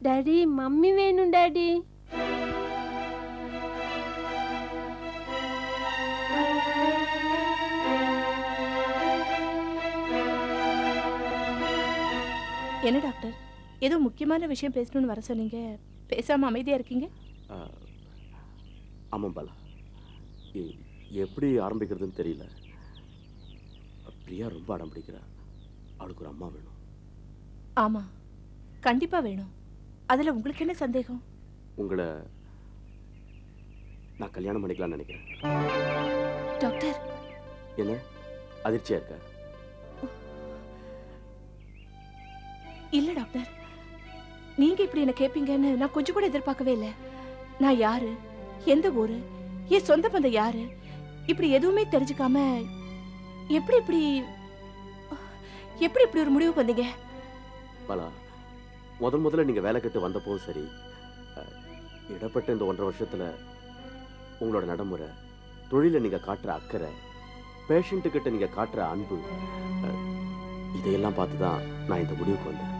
Daddy mummy வேணும் daddy. என்ன doctor, ஏதோ முக்கியமான விஷயம் பேசணும்னு வர சொன்னீங்க, பேசாம அமைதியா இருக்கீங்க? ஆமாம் பாலா, எப்படி ஆரம்பிக்கிறதுன்னு தெரியல. பிரியா ரொம்ப அடம் பிடிக்கிறா. அவளுக்கு ஒரு அம்மா வேணும். ஆமா, கண்டிப்பா வேணும். அதுல உங்களுக்கு என்ன சந்தேகம்? உங்களை நான் கல்யாணம் பண்ணிக்கலாம்னு நினைக்கிறேன். டாக்டர், என்ன அதிர்ச்சியா இருக்கா? இல்ல டாக்டர், நீங்க இப்படி என்ன கேட்பீங்கன்னு நான் கொஞ்சம் கூட எதிர்பார்க்கவே இல்லை. நான் யாரு, எந்த ஊரு, என் சொந்த பந்தம் யாரு, இப்படி எதுவுமே தெரிஞ்சுக்காம எப்படி இப்படி எப்படி இப்படி ஒரு முடிவு பண்ணீங்க? பாலா, முதல்ல நீங்க வேலை கட்டு வந்தப்போ சரி, இடப்பட்ட இந்த 1.5 வருஷத்துல உங்களோட நடைமுறை, தொழில நீங்க காட்டுற அக்கறை, பேஷண்ட் கிட்ட நீங்க காட்டுற அன்பு, இதையெல்லாம் பார்த்துதான் நான் இந்த முடிவுக்கு வந்தேன்.